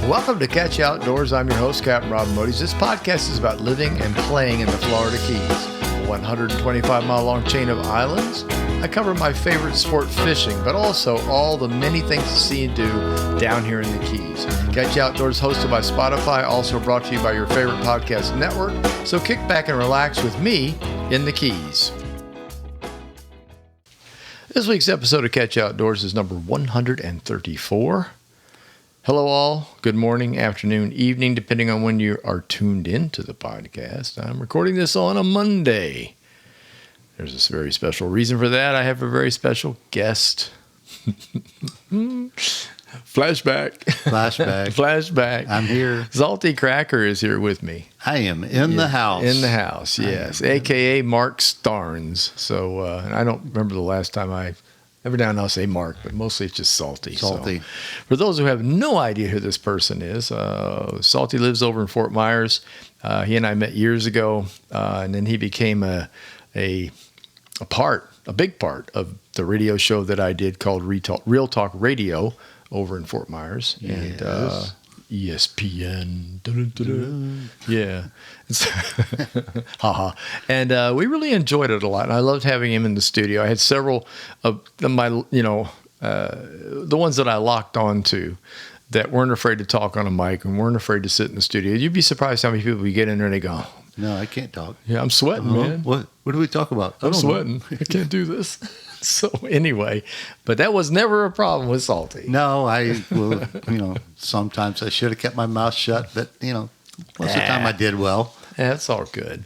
Welcome to Catch You Outdoors. I'm your host, Captain Rob Modies. This podcast is about living and playing in the Florida Keys, a 125-mile-long chain of islands. I cover my favorite sport, fishing, but also all the many things to see and do down here in the Keys. Catch You Outdoors, hosted by Spotify, also brought to you by your favorite podcast network. So kick back and relax with me in the Keys. This week's episode of Catch You Outdoors is number 134. Hello all. Good morning, afternoon, evening, depending on when you are tuned into the podcast. I'm recording this on a Monday. There's a very special reason for that. I have a very special guest. Flashback. I'm here. Salty Cracker is here with me. I am in the house. In the house, yes. A.K.A. Mark Starnes. So I don't remember the last time every now and then I'll say Mark, but mostly it's just Salty. Salty. So, for those who have no idea who this person is, Salty lives over in Fort Myers. He and I met years ago, and then he became a big part of the radio show that I did called Real Talk Radio over in Fort Myers. Yes. And ESPN. Dun-dun-dun-dun. Yeah. Haha. And we really enjoyed it a lot. And I loved having him in the studio. I had several of my, the ones that I locked on to that weren't afraid to talk on a mic and weren't afraid to sit in the studio. You'd be surprised how many people we get in there and they go, no, I can't talk. Yeah, I'm sweating, man. What do we talk about? I'm sweating. I can't do this. So anyway, but that was never a problem with Salty. No, sometimes I should have kept my mouth shut, but, most of the time I did well. That's all good.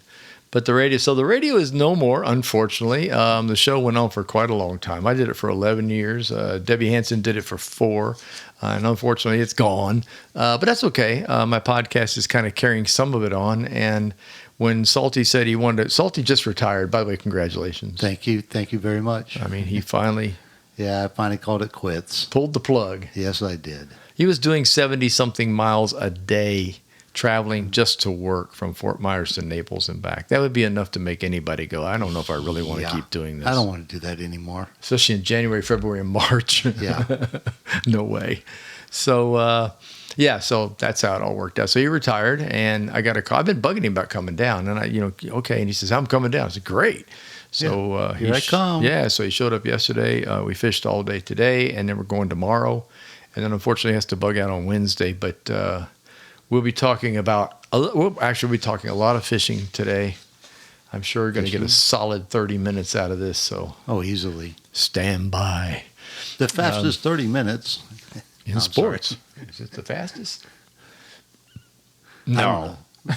But the radio is no more, unfortunately. The show went on for quite a long time. I did it for 11 years. Debbie Hansen did it for 4. And unfortunately, it's gone. But that's okay. My podcast is kind of carrying some of it on. And when Salty said he wanted to, Salty just retired. By the way, congratulations. Thank you. Thank you very much. I mean, he finally... Yeah, I finally called it quits. Pulled the plug. Yes, I did. He was doing 70-something miles a day traveling just to work from Fort Myers to Naples and back. That would be enough to make anybody go, I don't know if I really want to keep doing this. I don't want to do that anymore. Especially in January, February, and March. Yeah. No way. So, so that's how it all worked out. So he retired, and I got a call. I've been bugging him about coming down, and okay. And he says, I'm coming down. I said, great. So here I come. Yeah, so he showed up yesterday. We fished all day today, and then we're going tomorrow. And then unfortunately he has to bug out on Wednesday, but we'll be talking about, we'll be talking a lot of fishing today. I'm sure we're going to get a solid 30 minutes out of this. So easily. Stand by. The fastest 30 minutes. In sports. Sorry. Is it the fastest? No.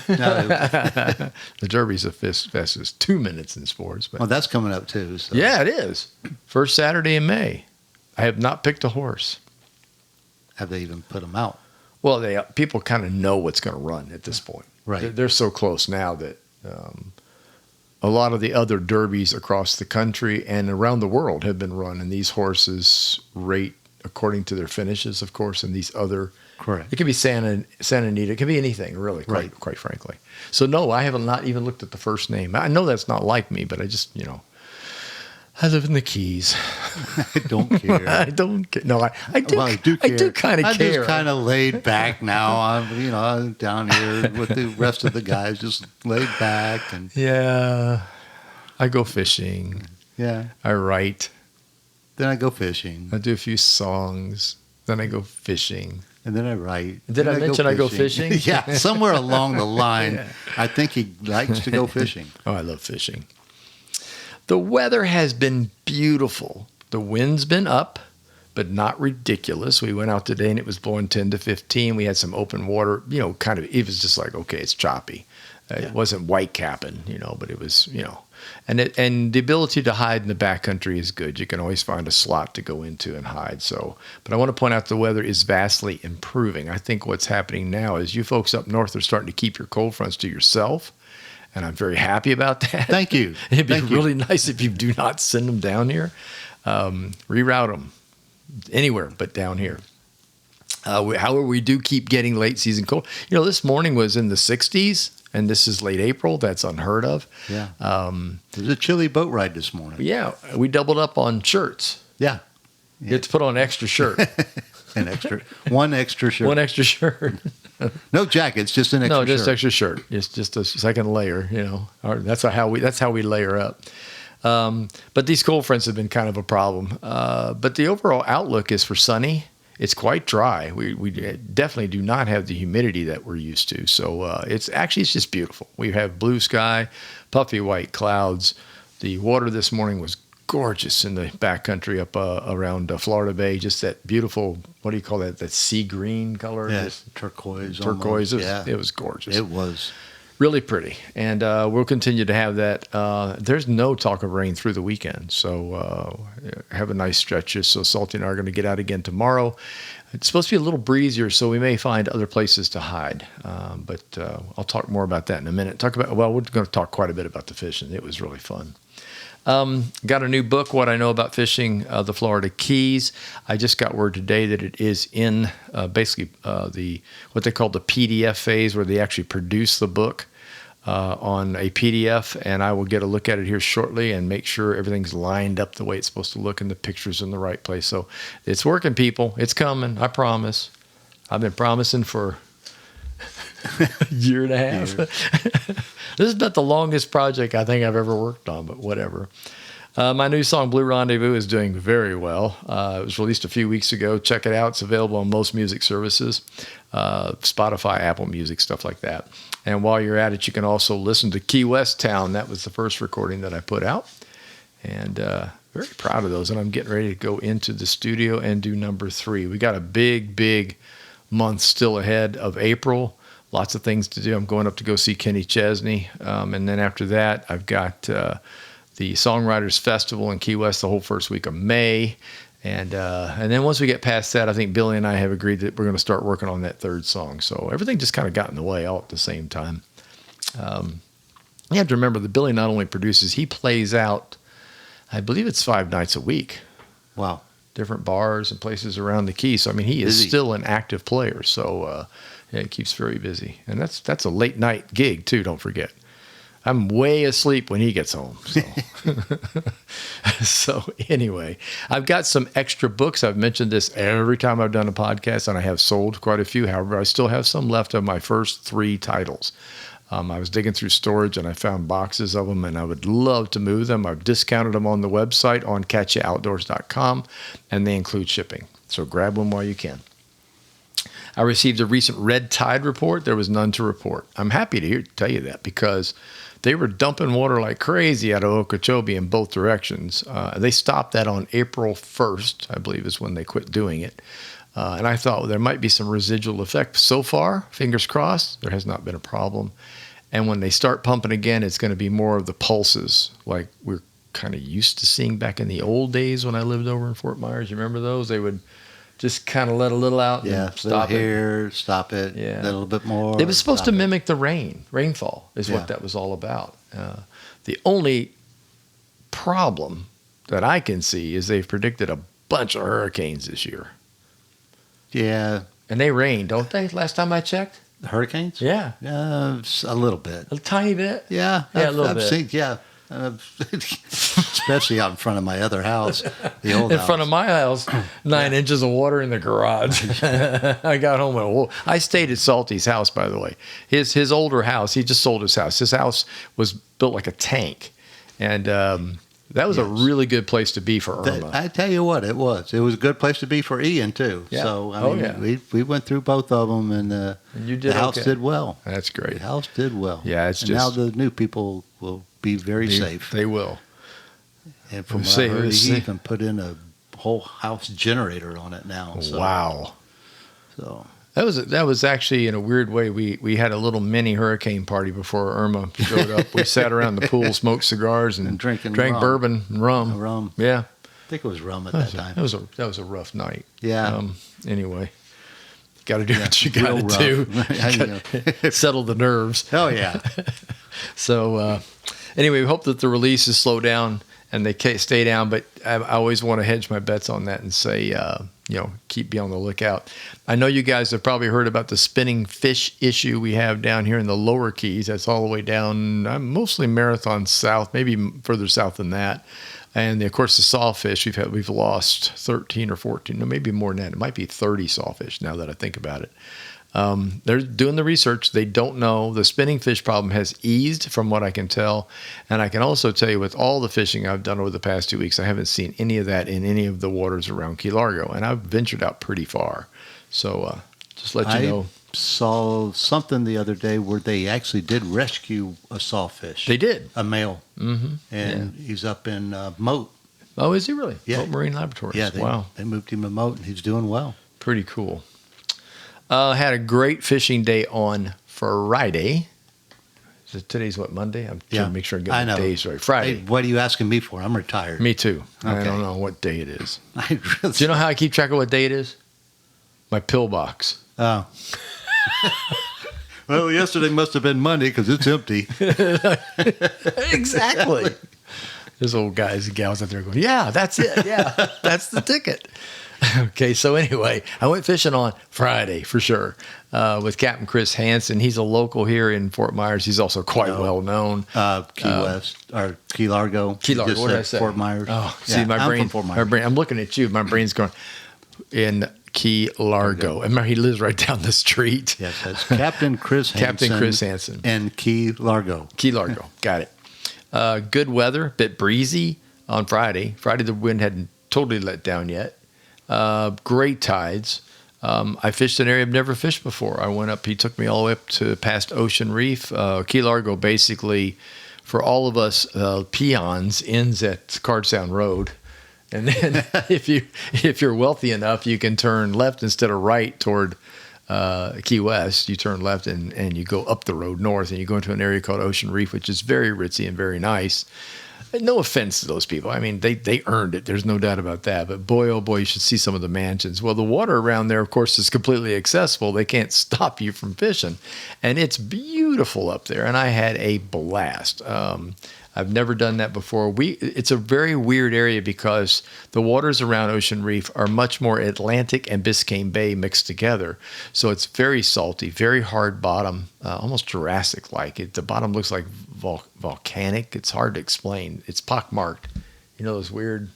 No. The Derby's the fastest 2 minutes in sports. But that's coming up too. So. Yeah, it is. First Saturday in May. I have not picked a horse. Have they even put them out? Well, people kind of know what's going to run at this point. Right. They're so close now that a lot of the other derbies across the country and around the world have been run, and these horses rate according to their finishes, of course, and these other. Correct. It could be Santa Anita. It could be anything, really, quite frankly. So, no, I haven't not even looked at the first name. I know that's not like me, but I just, I live in the Keys. I don't care. I don't care. No, I do. Well, I do care. I do kind of care. I'm just kind of laid back now. I'm down here with the rest of the guys, just laid back. And yeah, I go fishing. Yeah. I write. Then I go fishing. I do a few songs. Then I go fishing. And then I write. Did I mention I go fishing? Yeah, somewhere along the line, yeah. I think he likes to go fishing. Oh, I love fishing. The weather has been beautiful. The wind's been up, but not ridiculous. We went out today and it was blowing 10 to 15. We had some open water, it was just like, okay, it's choppy. It wasn't white capping, but it was, and the ability to hide in the backcountry is good. You can always find a slot to go into and hide. So, but I want to point out the weather is vastly improving. I think what's happening now is you folks up north are starting to keep your cold fronts to yourself. And I'm very happy about that. Thank you. It'd be really nice if you do not send them down here. Reroute them anywhere but down here. However, we do keep getting late season cold. This morning was in the 60s, and this is late April. That's unheard of. Yeah. It was a chilly boat ride this morning. Yeah. We doubled up on shirts. Yeah. You have to put on an extra shirt. One extra shirt. One extra shirt. No jackets, just an extra No, just shirt. extra shirt. It's just a second layer, That's how we layer up. But these cold fronts have been kind of a problem. But the overall outlook is for sunny. It's quite dry. We definitely do not have the humidity that we're used to. So it's just beautiful. We have blue sky, puffy white clouds. The water this morning was gorgeous in the backcountry up around Florida Bay. Just that beautiful, what do you call that? That sea green color? Yes, turquoise. Turquoise. Almost. It was gorgeous. It was. Really pretty. And we'll continue to have that. There's no talk of rain through the weekend. So have a nice stretch. So Salty and I are going to get out again tomorrow. It's supposed to be a little breezier, so we may find other places to hide. But I'll talk more about that in a minute. We're going to talk quite a bit about the fishing. It was really fun. Got a new book, What I Know About Fishing the Florida Keys. I just got word today that it is in basically what they call the PDF phase, where they actually produce the book on a PDF, and I will get a look at it here shortly and make sure everything's lined up the way it's supposed to look and the picture's in the right place. So it's working, people. It's coming. I promise. I've been promising for a year and a half. This is about the longest project I think I've ever worked on, but whatever. My new song, Blue Rendezvous, is doing very well. It was released a few weeks ago. Check it out. It's available on most music services, Spotify, Apple Music, stuff like that. And while you're at it, you can also listen to Key West Town. That was the first recording that I put out. And very proud of those. And I'm getting ready to go into the studio and do number 3. We got a big month still ahead of April. Lots of things to do. I'm going up to go see Kenny Chesney. And then after that, I've got the Songwriters Festival in Key West the whole first week of May. And then once we get past that, I think Billy and I have agreed that we're going to start working on that third song. So everything just kind of got in the way all at the same time. You have to remember that Billy not only produces, he plays out, I believe it's 5 nights a week. Wow. Different bars and places around the Key. So, I mean, he is still an active player. So, yeah, he keeps very busy. And that's a late night gig, too, don't forget. I'm way asleep when he gets home. So, so anyway, I've got some extra books. I've mentioned this every time I've done a podcast, and I have sold quite a few. However, I still have some left of my first 3 titles. I was digging through storage, and I found boxes of them, and I would love to move them. I've discounted them on the website on catchaoutdoors.com, and they include shipping. So grab one while you can. I received a recent red tide report. There was none to report. I'm happy to tell you that, because they were dumping water like crazy out of Okeechobee in both directions. They stopped that on April 1st, I believe is when they quit doing it. And I thought, well, there might be some residual effect. So far, fingers crossed, there has not been a problem. And when they start pumping again, it's going to be more of the pulses like we're kind of used to seeing back in the old days when I lived over in Fort Myers. You remember those? They would just kind of let a little out and stop it. Stop it. Yeah. A little bit more. It was supposed to mimic the rainfall is what that was all about. The only problem that I can see is they've predicted a bunch of hurricanes this year. Yeah. And they rain, don't they? Last time I checked? Hurricanes? Yeah. A little bit. A tiny bit? Yeah. Yeah, a little bit. Seen, especially out in front of my other house, the old house. In front of my house, 9 inches of water in the garage. I got home and I stayed at Salty's house, by the way. His older house, he just sold his house. His house was built like a tank. And that was a really good place to be for Irma. I tell you what, it was. It was a good place to be for Ian, too. Yeah. So, I mean, we went through both of them, and the house did well. That's great. The house did well. Yeah, now the new people will be very safe. They will. And from what I heard, he even put in a whole house generator on it now. So, wow. So that was actually, in a weird way, we had a little mini hurricane party before Irma showed up. We sat around the pool, smoked cigars, and drank bourbon and rum. Yeah. I think it was rum at that time. That was a rough night. Yeah. Anyway, got to do what you got to do. Settle the nerves. Oh, yeah. So, anyway, we hope that the releases slow down and they stay down, but I always want to hedge my bets on that and say, be on the lookout. I know you guys have probably heard about the spinning fish issue we have down here in the lower Keys. That's all the way down, mostly Marathon South, maybe further south than that. And of course, the sawfish we've lost 13 or 14, no, maybe more than that. It might be 30 sawfish now that I think about it. They're doing the research. They don't know. The spinning fish problem has eased from what I can tell. And I can also tell you with all the fishing I've done over the past 2 weeks, I haven't seen any of that in any of the waters around Key Largo. And I've ventured out pretty far. So just let you know. I saw something the other day where they actually did rescue a sawfish. They did. A male. Mm-hmm. And he's up in Moat. Oh, is he really? Yeah. Moat Marine Laboratories. Yeah, Wow. They moved him to Moat, and he's doing well. Pretty cool. Had a great fishing day on Friday. So today's what, Monday? I'm trying to make sure I get the days right. Friday. Hey, what are you asking me for? I'm retired. Me too. Okay. I don't know what day it is. I really, Do you know how I keep track of what day it is? My pillbox. Oh. Well, yesterday must have been Monday because it's empty. Exactly. There's old guys and gals out there going, yeah, that's it. Yeah, that's the ticket. Okay, so anyway, I went fishing on Friday for sure with Captain Chris Hansen. He's a local here in Fort Myers. He's also quite well known. Key West or Key Largo. Key Largo. Just What did I say? Fort Myers. Oh, Yeah, see, my I'm brain. from Fort Myers. I'm looking at you. My brain's going in Key Largo. And he lives right down the street. Yes, that's Captain Chris Hansen. Captain Chris Hansen. And Key Largo. Key Largo. Got it. Good weather, bit breezy on Friday. Friday, the wind hadn't totally let down yet. Great tides. I fished an area I've never fished before. I went up, he took me all the way up to past Ocean Reef. Key Largo basically, for all of us peons, ends at Cardstown Road. And then if you're wealthy enough, you can turn left instead of right toward Key West. You turn left and you go up the road north and you go into an area called Ocean Reef, which is very ritzy and very nice. No offense to those people. I mean, they earned it. There's no doubt about that. But boy, oh boy, you should see some of the mansions. Well, the water around there, of course, is completely accessible. They can't stop you from fishing. And it's beautiful up there. And I had a blast. I've never done that before. It's a very weird area because the waters around Ocean Reef are much more Atlantic and Biscayne Bay mixed together. So it's very salty, very hard bottom, almost Jurassic-like. The bottom looks like volcanic. It's hard to explain. It's pockmarked. You know those weird,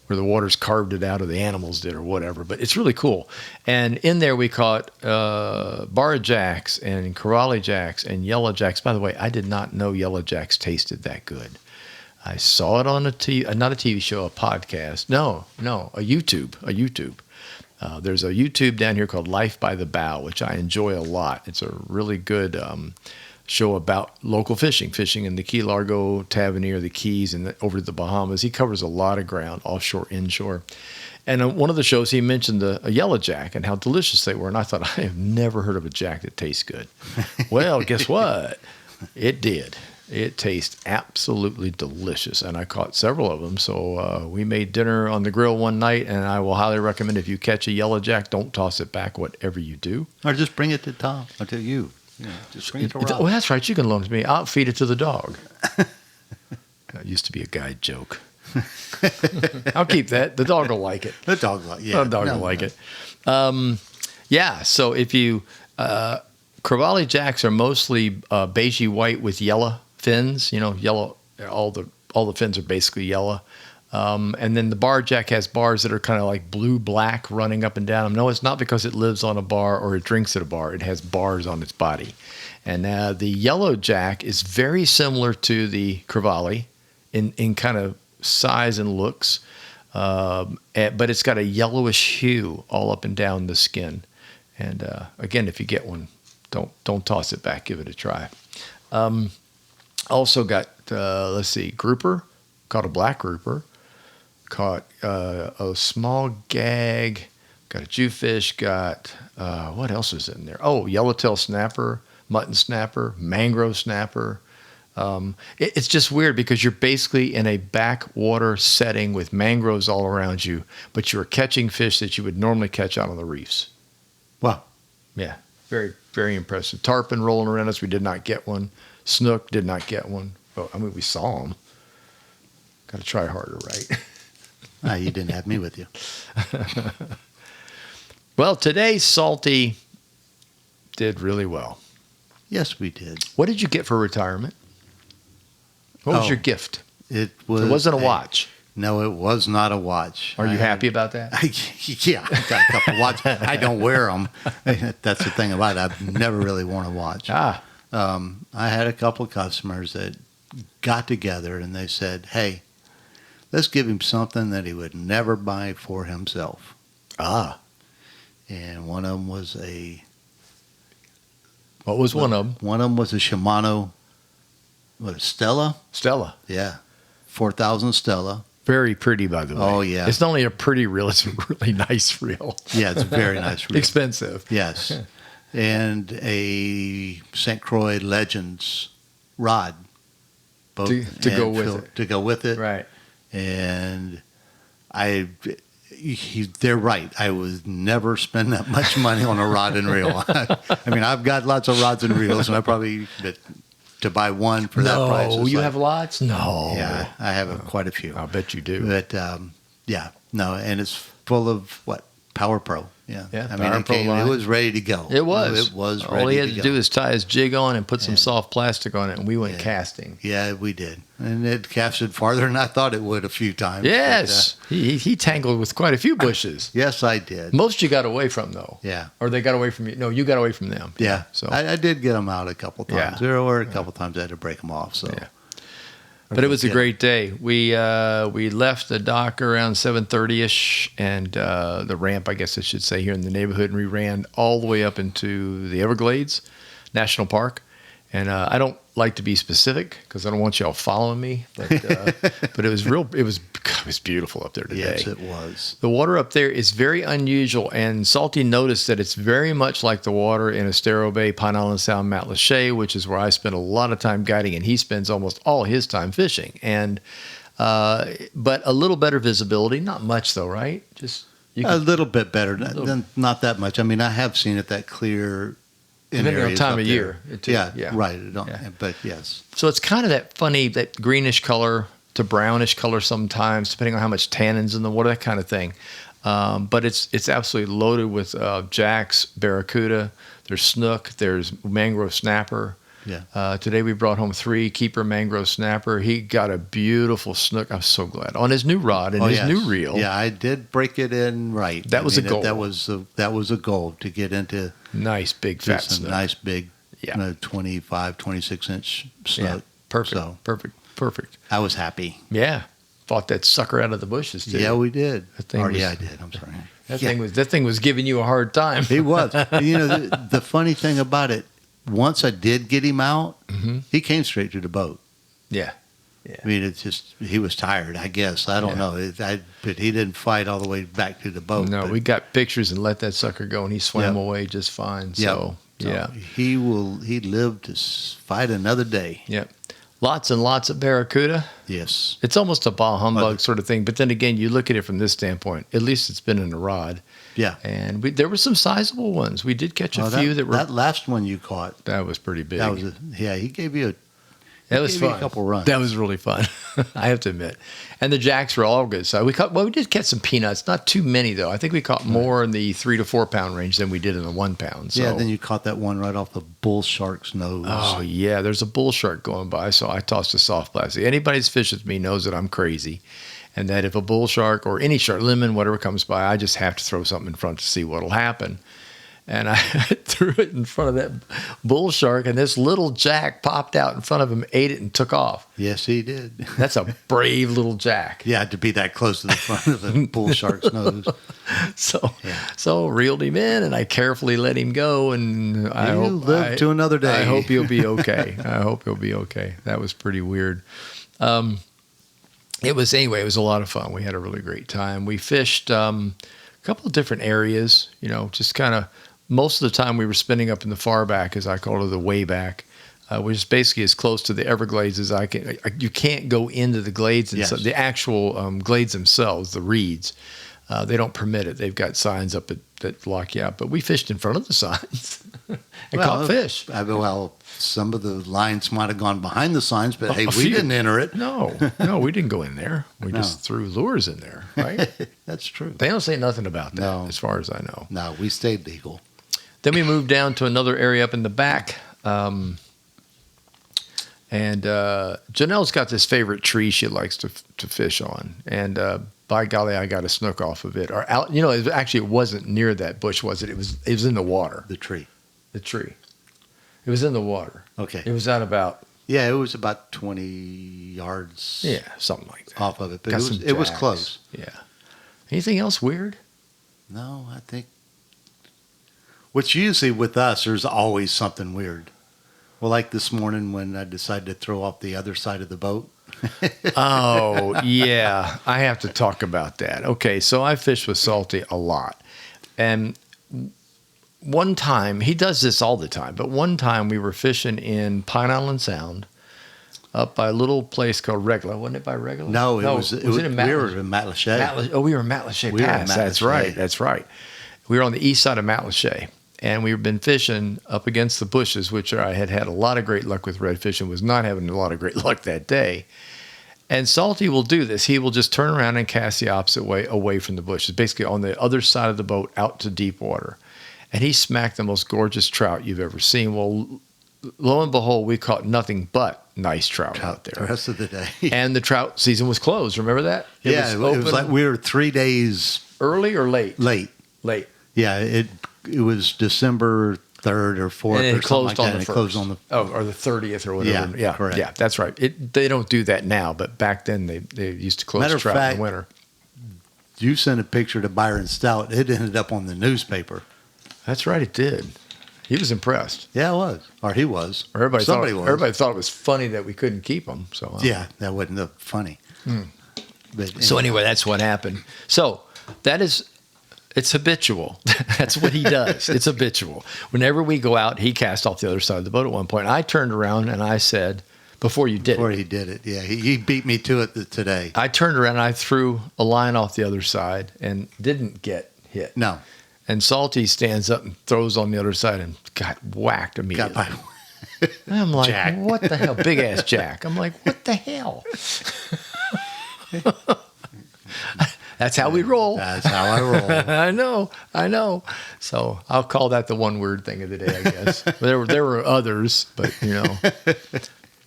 where the water's carved it out or the animals did or whatever. But it's really cool. And in there we caught bar jacks and corrali jacks and yellow jacks. By the way, I did not know yellow jacks tasted that good. I saw it on not a TV show, a podcast. No, a YouTube. There's a YouTube down here called Life by the Bow, which I enjoy a lot. It's a really good show about local fishing in the Key Largo, Tavernier, the Keys, and over to the Bahamas. He covers a lot of ground, offshore, inshore. And on one of the shows, he mentioned a yellow jack and how delicious they were. And I thought, I have never heard of a jack that tastes good. Well, guess what? It did. It tastes absolutely delicious. And I caught several of them. So we made dinner on the grill one night, and I will highly recommend if you catch a yellow jack, don't toss it back, whatever you do. Or just bring it to Tom or to you. Yeah, just bring it to Rob. Well, that's right. You can loan it to me. I'll feed it to the dog. That used to be a guide joke. I'll keep that. The dog will like it. The dog will like it. Yeah. So if you Crevalle jacks are mostly beigey white with yellow fins. You know, yellow. All the fins are basically yellow. And then the bar jack has bars that are kind of like blue-black running up and down them. No, it's not because it lives on a bar or it drinks at a bar. It has bars on its body. And the yellow jack is very similar to the Crevalle in kind of size and looks, but it's got a yellowish hue all up and down the skin. And again, if you get one, don't toss it back. Give it a try. Also got grouper. Caught a black grouper. Caught a small gag, got a jewfish, got, what else was in there? Oh, yellowtail snapper, mutton snapper, mangrove snapper. It's just weird because you're basically in a backwater setting with mangroves all around you, but you're catching fish that you would normally catch out on the reefs. Wow. Yeah, very, very impressive. Tarpon rolling around us, we did not get one. Snook did not get one. Oh, I mean, we saw them. Got to try harder, right? You didn't have me with you. Well, today, Salty did really well. Yes, we did. What did you get for retirement? What was your gift? It It wasn't a watch. No, it was not a watch. Are you happy about that? Yeah, I got a couple watches. I don't wear them. That's the thing about it. I've never really worn a watch. Ah, I had a couple of customers that got together and they said, hey, let's give him something that he would never buy for himself. And one of them was what was one of them? One of them was a Shimano, Stella? Stella. Yeah, 4,000 Stella. Very pretty, by the way. Oh, yeah. It's not only a pretty reel; it's a really nice reel. Yeah, it's a very nice reel. Expensive. Yes. And a St. Croix Legends rod. Both To go with it. To go with it. Right. And they're right. I would never spend that much money on a rod and reel. I mean, I've got lots of rods and reels, and I probably, but to buy one for that price. No, you have lots? No. Yeah, I have quite a few. I'll bet you do. But yeah, no, and it's full of Power Pro. Yeah, Yeah, I mean, Power Pro line. it was ready to go. It was. It was. All ready he had to go. do is tie his jig on and put some soft plastic on it, and we went Yeah. casting. Yeah, we did, and it casted farther than I thought it would a few times. Yes. He tangled with quite a few bushes. But, yes, I did. Most you got away from, though. Yeah. Or they got away from you. No, you got away from them. Yeah. So, I did get them out a couple times. Yeah. There were a couple times I had to break them off. So. Yeah. But it was a great day. We left the dock around 7:30ish, and the ramp, I guess I should say, here in the neighborhood, and we ran all the way up into the Everglades National Park. And I don't like to be specific because I don't want y'all following me, but but it was beautiful up there today. Yes, it was. The water up there is very unusual, and Salty noticed that it's very much like the water in Estero Bay, Pine Island Sound, Mount Lachey, which is where I spend a lot of time guiding, and he spends almost all his time fishing. And but a little better visibility, not much though, right? Just A little bit better, not that much. I mean, I have seen it that clear. Depending on time of year. Yeah, right. Yeah. But yes. So it's kind of that funny, that greenish color to brownish color sometimes, depending on how much tannins in the water, that kind of thing. But it's absolutely loaded with jacks, barracuda. There's snook. There's mangrove snapper. Yeah. Today we brought home 3 keeper mangrove snapper. He got a beautiful snook. I'm so glad on his new rod and his new reel. Yeah, I did break it in right. That was a goal. That was a goal to get into Nice big fat some snook. nice big, Yeah. 25, 26-inch snook. Yeah, perfect. So Perfect. I was happy. Yeah, fought that sucker out of the bushes too. Yeah, we did. That thing was- yeah, I did. I'm sorry. That thing was giving you a hard time. He was. The funny thing about it, once I did get him out, he came straight to the boat. Yeah. I mean, it's just he was tired, I guess. I don't know. But he didn't fight all the way back to the boat. No, but, we got pictures and let that sucker go, and he swam Yep. away just fine. Yep. So, So yeah. he lived to fight another day. Yep. Lots and lots of barracuda. Yes. It's almost a bah humbug sort of thing. But then again, you look at it from this standpoint. At least it's been in a rod. Yeah. And there were some sizable ones. We did catch a few that were. That last one you caught. That was pretty big. That was he gave you That was gave you fun. a couple runs. That was really fun. I have to admit. And the jacks were all good. So we did catch some peanuts. Not too many though. I think we caught more in the 3 to 4 pound range than we did in the 1 pound. So. Yeah. Then you caught that one right off the bull shark's nose. Oh yeah, there's a bull shark going by, so I tossed a soft plastic. Anybody that's fished with me knows that I'm crazy, and that if a bull shark or any shark, lemon, whatever comes by, I just have to throw something in front to see what'll happen. And I threw it in front of that bull shark, and this little jack popped out in front of him, ate it, and took off. Yes, he did. That's a brave little jack. Yeah, to be that close to the front of the bull shark's nose. So reeled him in, and I carefully let him go. And I hope live to another day. I hope he'll be okay. I hope he'll be okay. That was pretty weird. It was a lot of fun. We had a really great time. We fished a couple of different areas. Just kind of most of the time we were spending up in the far back, as I call it, the way back. Which is basically as close to the Everglades as I can. You can't go into the glades, and Yes. the actual glades themselves, the reeds. They don't permit it. They've got signs up that block you out. But we fished in front of the signs and caught fish. Some of the lines might have gone behind the signs, but hey, A we few. didn't enter it. No, we didn't go in there. We just threw lures in there, right? That's true. They don't say nothing about that, No. as far as I know. No, we stayed legal. Then we moved down to another area up in the back. And Janelle's got this favorite tree she likes to fish on. And by golly, I got a snook off of it. Or out, it wasn't near that bush, was it? It was in the water. The tree. The tree. It was in the water. Okay. It was at about. Yeah, it was about 20 yards. Yeah, something like that. Off of it, but it was close. Yeah. Anything else weird? No, I think. Which usually with us, there's always something weird. Well, like this morning when I decided to throw off the other side of the boat. Oh, yeah. I have to talk about that. Okay, so I fish with Salty a lot. And one time, he does this all the time, but one time we were fishing in Pine Island Sound up by a little place called Regla. Wasn't it by Regla? No, it was in we were in Matlacha. We were in Matlacha Pass. That's right. That's right. We were on the east side of Matlacha. And we've been fishing up against the bushes, which I had a lot of great luck with redfish and was not having a lot of great luck that day. And Salty will do this. He will just turn around and cast the opposite way away from the bushes, basically on the other side of the boat out to deep water. And he smacked the most gorgeous trout you've ever seen. Well, lo and behold, we caught nothing but nice trout out there. The rest of the day. And the trout season was closed. Remember that? It was like we were 3 days. Early or late? Late. Yeah, it was December 3rd or 4th and it or closed something like on that. the 1st. It closed on the or the 30th or whatever. Yeah, correct. Yeah, that's right. They don't do that now, but back then they used to close trout in the winter. You sent a picture to Byron Stout. It ended up on the newspaper. That's right, it did. He was impressed. Yeah, it was. Or he was. Or everybody was. Everybody thought it was funny that we couldn't keep him. So yeah, that wasn't funny. But so anyway, that's what happened. So it's habitual. That's what he does. It's habitual. Whenever we go out, he cast off the other side of the boat at one point. I turned around and I said, before he did it, yeah, he beat me to it today. I turned around and I threw a line off the other side and didn't get hit. No. And Salty stands up and throws on the other side and got whacked immediately. I'm like, Jack. What the hell? Big ass Jack. I'm like, what the hell? That's how we roll. That's how I roll. I know. So I'll call that the one word thing of the day, I guess. There were others, but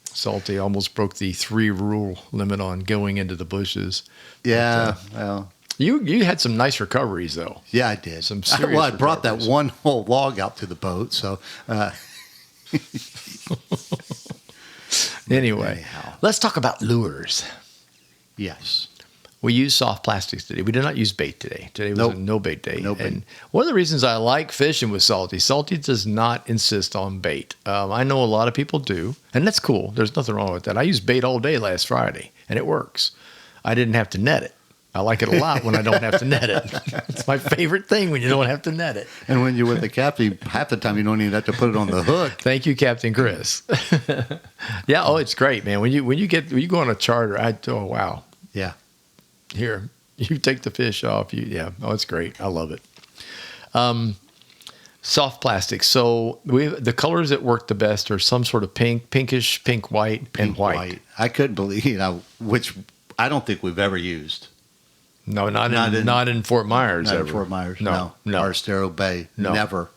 Salty almost broke the 3 rule limit on going into the bushes. Yeah, well. You had some nice recoveries, though. Yeah, I did. Some serious I brought recoveries. that one whole log out to the boat, so. Anyway, anyhow. Let's talk about lures. Yes. We used soft plastics today. We did not use bait today. Today was a no bait day. No bait. And one of the reasons I like fishing with Salty does not insist on bait. I know a lot of people do, and that's cool. There's nothing wrong with that. I used bait all day last Friday, and it works. I didn't have to net it. I like it a lot when I don't have to net it. It's my favorite thing when you don't have to net it. And when you're with the captain, half the time you don't even have to put it on the hook. Thank you, Captain Chris. Yeah, it's great, man. When you go on a charter, oh wow. Yeah. Here, you take the fish off. It's great. I love it. Soft plastic. So the colors that work the best are some sort of pinkish, pink, white, and white. I couldn't believe, which I don't think we've ever used. No, not in Fort Myers. Not ever. in Fort Myers. No. Or Estero Bay. No. Never.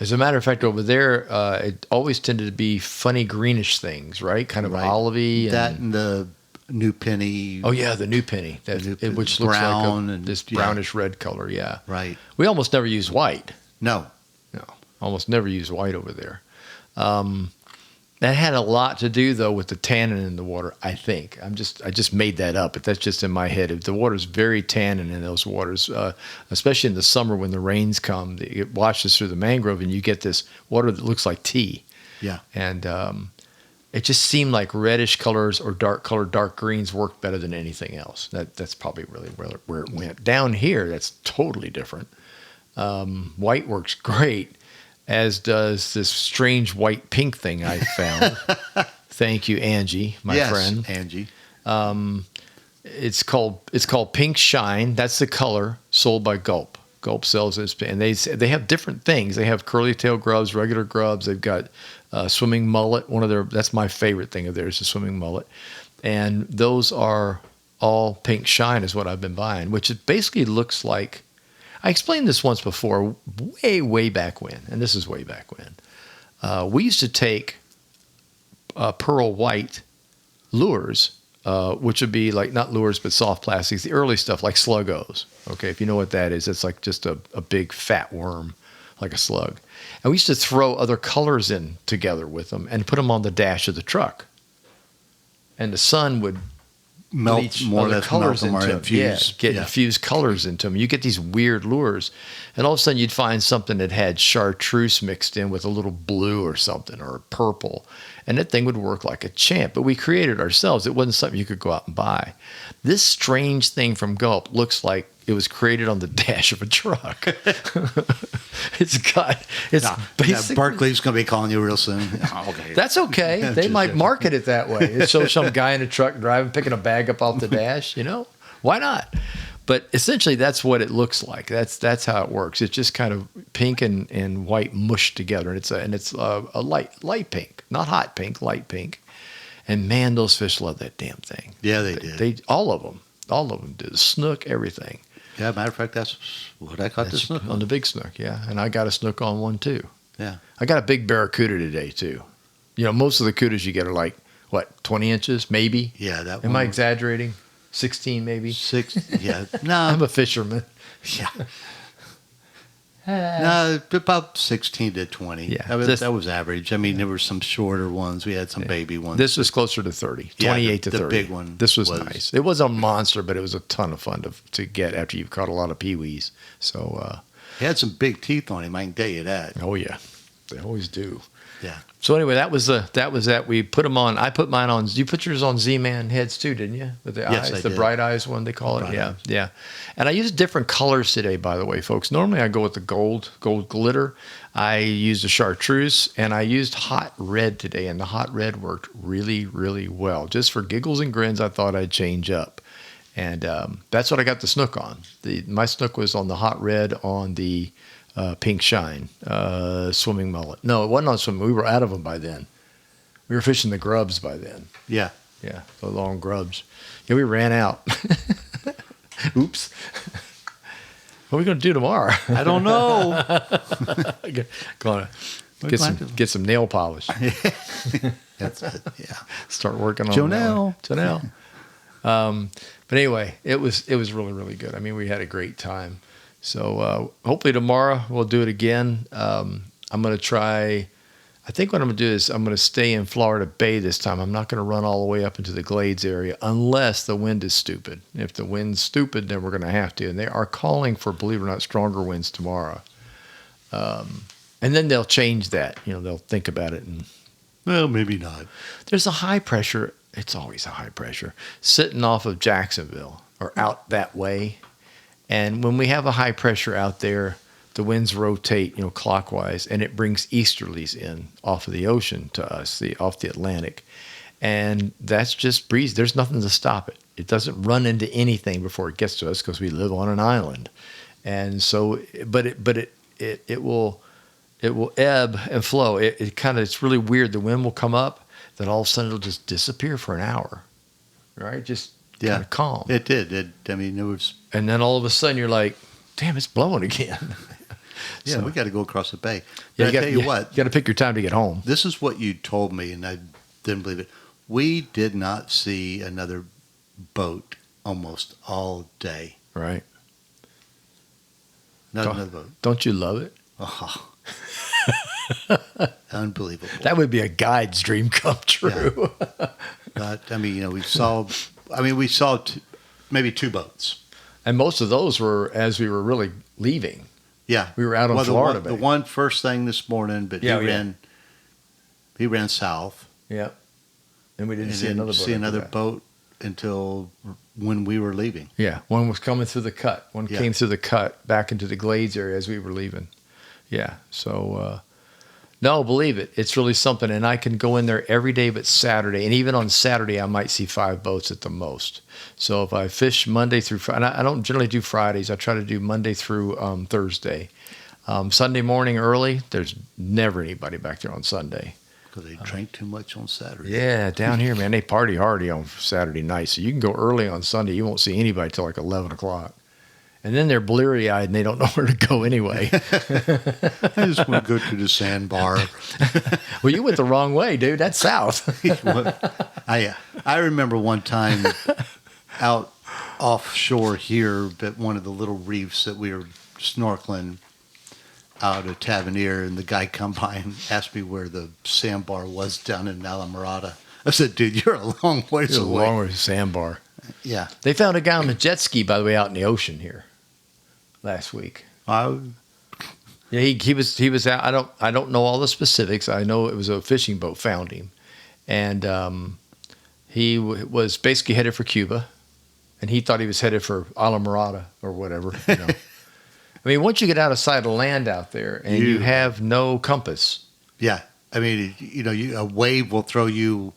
As a matter of fact, over there, it always tended to be funny greenish things, right? Kind of olivey. That and the new penny. Oh yeah, the new penny, which looks brown like this brownish red color. Yeah, right. We almost never use white. No, almost never use white over there. That had a lot to do though with the tannin in the water. I think I just made that up, but that's just in my head. If the water's very tannin in those waters, especially in the summer when the rains come, it washes through the mangrove, and you get this water that looks like tea. Yeah, and it just seemed like reddish colors or dark greens worked better than anything else. That's probably really where it went. Down here, that's totally different. White works great, as does this strange white pink thing I found. Thank you, Angie, my friend. Angie. It's called Pink Shine. That's the color sold by Gulp. Gulp sells this, and they have different things. They have curly tail grubs, regular grubs. They've got swimming mullet. That's my favorite thing of theirs, the swimming mullet, and those are all Pink Shine is what I've been buying, which it basically looks like. I explained this once before, way back when, and this is way back when. We used to take pearl white lures, which would be like not lures but soft plastics, the early stuff like sluggos. Okay, if you know what that is, it's like just a big fat worm, like a slug. And we used to throw other colors in together with them and put them on the dash of the truck. And the sun would Melt more or less, colors melt them into or them. infuse. Yeah, get infused colors into them. You get these weird lures, and all of a sudden you'd find something that had chartreuse mixed in with a little blue or something or purple, and that thing would work like a champ. But we created it ourselves. It wasn't something you could go out and buy. This strange thing from Gulp looks like it was created on the dash of a truck. It's basically. Berkeley's going to be calling you real soon. Okay. That's okay. They might market it that way. It shows some guy in a truck driving, picking a bag up off the dash. Why not? But essentially, that's what it looks like. That's how it works. It's just kind of pink and white mushed together, and it's a light pink, not hot pink, light pink. And man, those fish love that damn thing. Yeah, they did. They all of them did. Snook, everything. Yeah, matter of fact, that's what I caught the snook on the big snook. Yeah, and I got a snook on one too. Yeah, I got a big barracuda today too. Most of the cudas you get are like what, 20 inches, maybe. Yeah, that. Am I exaggerating? 16, maybe. 6. Yeah, no, I'm a fisherman. Yeah. No, about 16 to 20. Yeah, that was average. I mean, there were some shorter ones. We had some baby ones. This was closer to 30, 28 to 30. The big one. This was nice. It was a monster, but it was a ton of fun to get after you've caught a lot of peewees. So he had some big teeth on him. I can tell you that. Oh yeah, they always do. Yeah. So anyway, that was that. We put them on. I put mine on. You put yours on Z-Man heads too, didn't you? With the yes, eyes, I the did. bright eyes one they call it. Bright eyes. Yeah. And I used different colors today, by the way, folks. Normally I go with the gold glitter. I used a chartreuse, and I used hot red today, and the hot red worked really, really well. Just for giggles and grins, I thought I'd change up, and that's what I got the snook on. My snook was on the hot red on the pink shine swimming mullet. No, it wasn't on swimming. We were out of them by then. We were fishing the grubs by then. Yeah. Yeah, the long grubs. Yeah, we ran out. Oops. What are we going to do tomorrow? I don't know. Going to get some nail polish. That's it. Yeah. Start working on Jonelle. But anyway, it was really, really good. I mean, we had a great time. So hopefully tomorrow we'll do it again. I'm going to try. I think what I'm going to do is I'm going to stay in Florida Bay this time. I'm not going to run all the way up into the Glades area unless the wind is stupid. If the wind's stupid, then we're going to have to. And they are calling for, believe it or not, stronger winds tomorrow. And then they'll change that. They'll think about it. And Well, maybe not. there's a high pressure. It's always a high pressure sitting off of Jacksonville or out that way. And when we have a high pressure out there, the winds rotate, clockwise, and it brings easterlies in off of the ocean to us, off the Atlantic. And that's just breeze. There's nothing to stop it. It doesn't run into anything before it gets to us because we live on an island. And so, but it will ebb and flow. It's really weird. The wind will come up, then all of a sudden it'll just disappear for an hour, right? Just kind of calm. It did. It was. And then all of a sudden you're like, damn, it's blowing again. Yeah, we got to go across the bay. Yeah, But I tell you what, you got to pick your time to get home. this is what you told me, and I didn't believe it. We did not see another boat almost all day. Right. Not another boat. Don't you love it? Oh. Unbelievable. That would be a guide's dream come true. But, we saw maybe 2 boats. And most of those were as we were really leaving. Yeah. We were out on Florida the Bay. one first thing this morning, but he ran south. Yep. And we didn't And see didn't another boat. see after another that. boat until when we were leaving. Yeah. One was coming through the cut. One came through the cut back into the Glades area as we were leaving. Yeah. So, no, believe it. It's really something. And I can go in there every day but Saturday. And even on Saturday, I might see 5 boats at the most. So if I fish Monday through Friday, and I don't generally do Fridays. I try to do Monday through Thursday. Sunday morning early, there's never anybody back there on Sunday. Because they drank too much on Saturday. Yeah, down here, man, they party hardy on Saturday night. So you can go early on Sunday. You won't see anybody till like 11 o'clock. And then they're bleary-eyed and they don't know where to go anyway. I just want to go to the sandbar. Well, you went the wrong way, dude. That's south. I remember one time out offshore here at one of the little reefs that we were snorkeling out of Tavernier, and the guy come by and asked me where the sandbar was down in Alamorada. I said, dude, you're a long ways It's a away. long way to sandbar. Yeah. They found a guy on a jet ski, by the way, out in the ocean here last week. Yeah, he was out. I don't know all the specifics. I know it was a fishing boat found him, and he was basically headed for Cuba, and he thought he was headed for Alamorada or whatever. You know. I mean, once you get out of sight of land out there, and you have no compass. Yeah. I mean, a wave will throw you,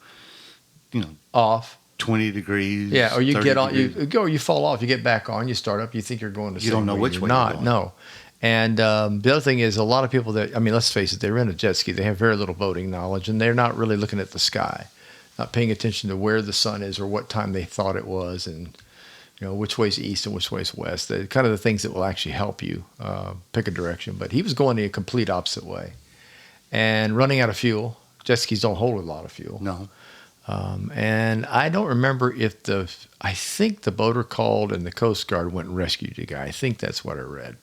Off. 20 degrees. Yeah, or you get on, degrees. you fall off, you get back on, you start up, you think you're going to. You don't know which way not. you're going. No, and the other thing is, a lot of people that, I mean, let's face it, they're in a jet ski. They have very little boating knowledge, and they're not really looking at the sky, not paying attention to where the sun is or what time they thought it was, and which way's east and which way's west. They're kind of the things that will actually help you pick a direction. But he was going the complete opposite way, and running out of fuel. Jet skis don't hold a lot of fuel. No. And I don't remember I think the boater called and the Coast Guard went and rescued the guy. I think that's what I read.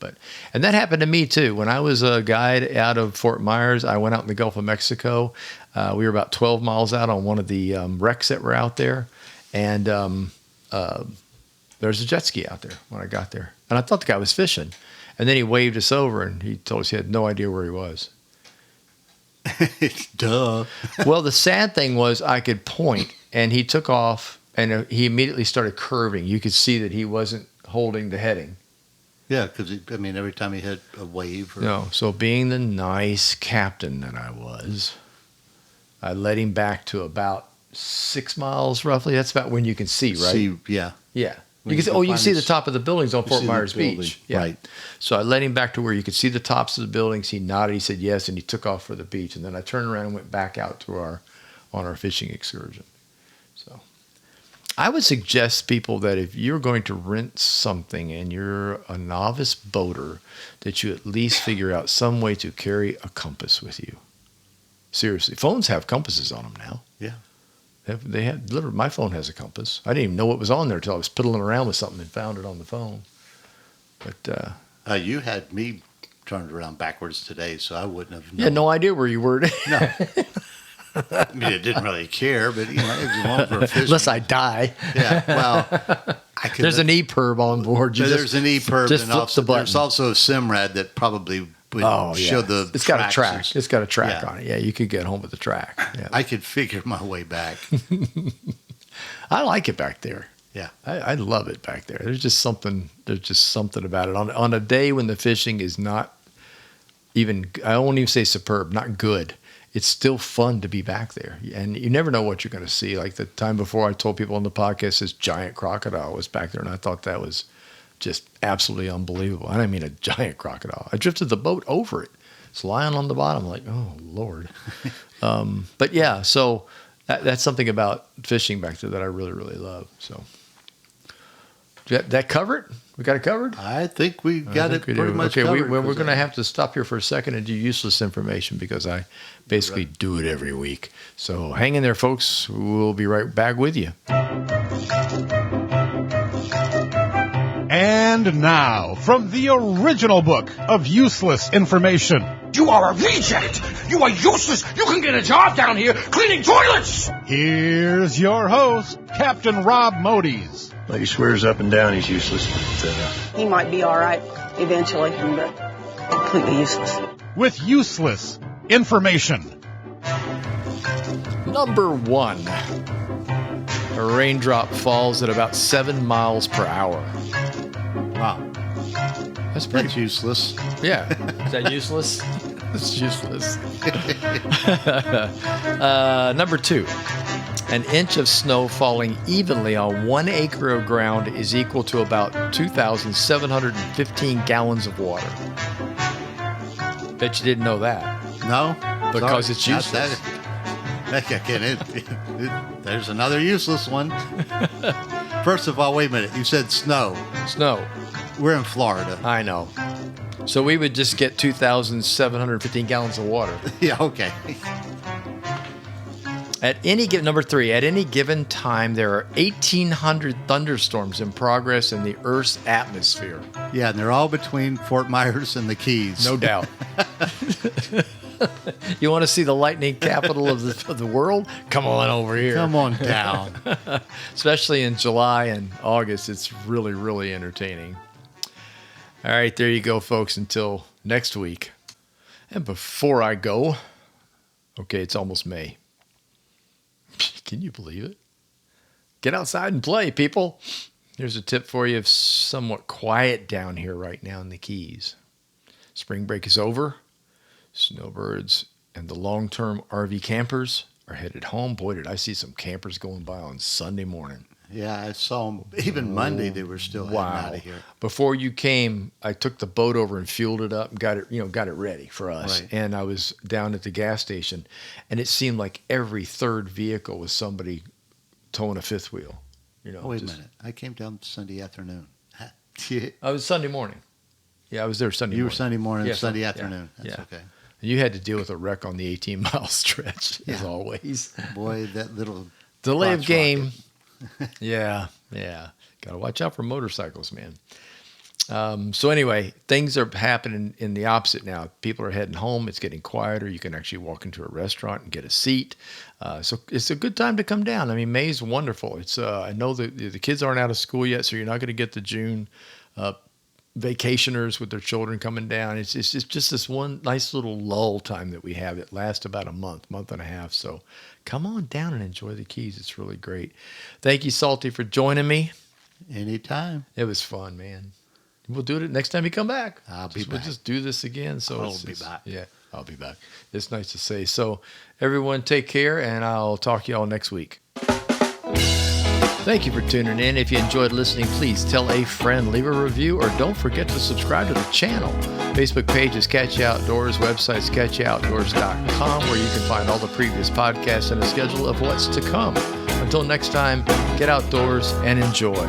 And that happened to me too. When I was a guide out of Fort Myers, I went out in the Gulf of Mexico. We were about 12 miles out on one of the wrecks that were out there. And there's a jet ski out there when I got there. And I thought the guy was fishing. And then he waved us over and he told us he had no idea where he was. Duh. Well, the sad thing was I could point, and he took off, and he immediately started curving. You could see that he wasn't holding the heading. Yeah, because, every time he hit a wave. So being the nice captain that I was, I led him back to about 6 miles, roughly. That's about when you can see, right? Yeah. Yeah. You can see the top of the buildings on Fort Myers Beach. Yeah. Right. So I led him back to where you could see the tops of the buildings. He nodded. He said yes, and he took off for the beach. And then I turned around and went back out to on our fishing excursion. So I would suggest people that if you're going to rent something and you're a novice boater, that you at least figure out some way to carry a compass with you. Seriously, phones have compasses on them now. Yeah. They had literally, my phone has a compass. I didn't even know what was on there until I was piddling around with something and found it on the phone. But you had me turned around backwards today, so I wouldn't have known. You had no idea where you were. No. I didn't really care, but it was long for a fishing. Unless I die. Yeah, well, there's an EPIRB on board. There's an EPIRB, just and flip also, the button. there's also a SIMRAD that probably would show the. It's got a track. It's got a track Yeah. on it. Yeah, you could get home with the track. Yeah. I could figure my way back. I like it back there. Yeah, I love it back there. There's just something about it. On a day when the fishing is not even, I won't even say superb, not good. It's still fun to be back there. And you never know what you're going to see. Like the time before I told people on the podcast, this giant crocodile was back there, and I thought that was just absolutely unbelievable. I didn't mean a giant crocodile. I drifted the boat over it. It's lying on the bottom like, oh, Lord. But yeah, so that's something about fishing back there that I really, really love. So that covered? We got it covered? I think we got it pretty much covered. covered. We're going to have to stop here for a second and do useless information because I basically do it every week. So hang in there, folks. We'll be right back with you. And now, from the original book of useless information. You are a reject! You are useless! You can get a job down here cleaning toilets! Here's your host, Captain Rob Modes. Well, he swears up and down he's useless, but He might be all right eventually, but completely useless. With useless information. Number 1. A raindrop falls at about 7 miles per hour. Wow, That's pretty that's useless. Yeah. Is that useless? It's useless. Number 2. An inch of snow falling evenly on 1 acre of ground is equal to about 2,715 gallons of water. Bet you didn't know that. No, Because sorry, it's not useless. There's another useless one. First of all, wait a minute. You said snow. Snow. We're in Florida. I know. So we would just get 2,715 gallons of water. Yeah, okay. At any given, number 3, at any given time, there are 1,800 thunderstorms in progress in the Earth's atmosphere. Yeah, and they're all between Fort Myers and the Keys. No doubt. You want to see the lightning capital of the world? Come on over here. Come on down. Especially in July and August, it's really, really entertaining. All right, there you go, folks, until next week. And before I go, okay, it's almost May. Can you believe it? Get outside and play, people. Here's a tip for you. It's somewhat quiet down here right now in the Keys. Spring break is over. Snowbirds and the long-term RV campers are headed home. Boy, did I see some campers going by on Sunday morning. Yeah, I saw them. Even Monday, they were still heading out of here. Before you came, I took the boat over and fueled it up and got it ready for us. Right. And I was down at the gas station, and it seemed like every third vehicle was somebody towing a fifth wheel. Wait a minute. I came down Sunday afternoon. Yeah. I was Sunday morning. Yeah, I was there Sunday morning. You were Sunday morning, Yeah, Sunday yeah, afternoon. That's yeah. okay. You had to deal with a wreck on the 18-mile stretch, as always. Boy, that little Delay of crotch game. Yeah. Got to watch out for motorcycles, man. So anyway, things are happening in the opposite now. People are heading home. It's getting quieter. You can actually walk into a restaurant and get a seat. So it's a good time to come down. I mean, May's wonderful. It's I know that the kids aren't out of school yet, so you're not going to get the June vacationers with their children coming down. It's just this one nice little lull time that we have. It lasts about a month and a half. So come on down and enjoy the Keys. It's really great. Thank you, Salty, for joining me. Anytime. It was fun, man. We'll do it next time you come back. I'll be We'll back. just do this again. So I'll be back. Yeah, I'll be back. It's nice to say. So everyone take care, and I'll talk to you all next week. Thank you for tuning in. If you enjoyed listening, please tell a friend, leave a review, or don't forget to subscribe to the channel. Facebook page is Catch You Outdoors, website is catchyoutdoors.com, where you can find all the previous podcasts and a schedule of what's to come. Until next time, get outdoors and enjoy.